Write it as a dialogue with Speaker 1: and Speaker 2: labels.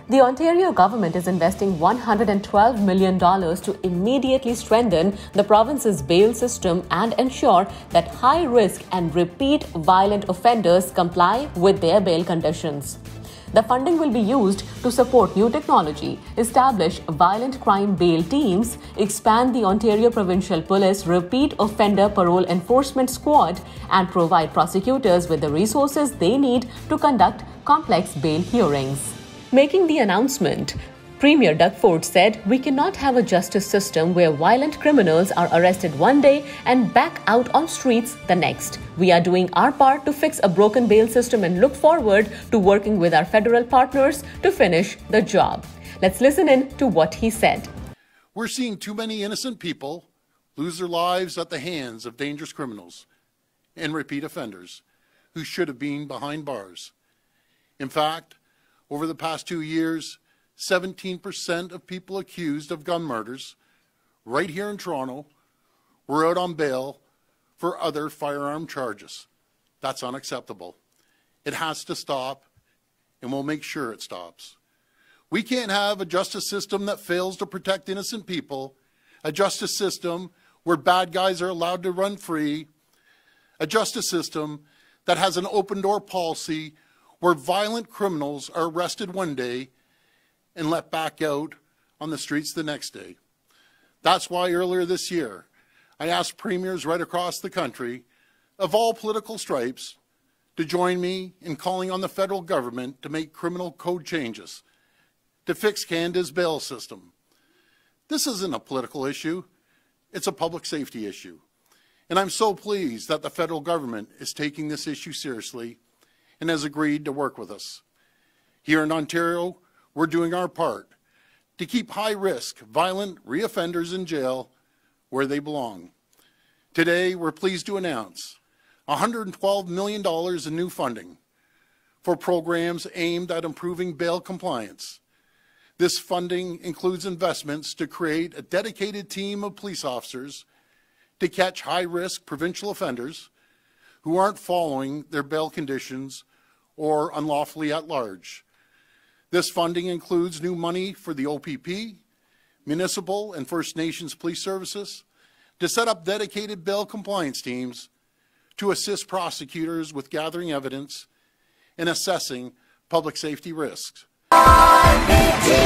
Speaker 1: The Ontario government is investing $112 million to immediately strengthen the province's bail system and ensure that high-risk and repeat violent offenders comply with their bail conditions. The funding will be used to support new technology, establish violent crime bail teams, expand the Ontario Provincial Police Repeat Offender Parole Enforcement Squad, and provide prosecutors with the resources they need to conduct complex bail hearings. Making the announcement, Premier Doug Ford said, "We cannot have a justice system where violent criminals are arrested one day and back out on streets the next. We are doing our part to fix a broken bail system and look forward to working with our federal partners to finish the job." Let's listen in to what he said.
Speaker 2: We're seeing too many innocent people lose their lives at the hands of dangerous criminals and repeat offenders who should have been behind bars. In fact, over the past 2 years, 17% of people accused of gun murders right here in Toronto were out on bail for other firearm charges. That's unacceptable. It has to stop, and we'll make sure it stops. We can't have a justice system that fails to protect innocent people, a justice system where bad guys are allowed to run free, a justice system that has an open-door policy where violent criminals are arrested one day and let back out on the streets the next day. That's why earlier this year, I asked premiers right across the country, of all political stripes, to join me in calling on the federal government to make criminal code changes to fix Canada's bail system. This isn't a political issue, it's a public safety issue. And I'm so pleased that the federal government is taking this issue seriously and has agreed to work with us. Here in Ontario, we're doing our part to keep high-risk, violent reoffenders in jail where they belong. Today, we're pleased to announce $112 million in new funding for programs aimed at improving bail compliance. This funding includes investments to create a dedicated team of police officers to catch high-risk provincial offenders who aren't following their bail conditions or unlawfully at large. This funding includes new money for the OPP, municipal and First Nations police services, to set up dedicated bail compliance teams to assist prosecutors with gathering evidence and assessing public safety risks. IPTV.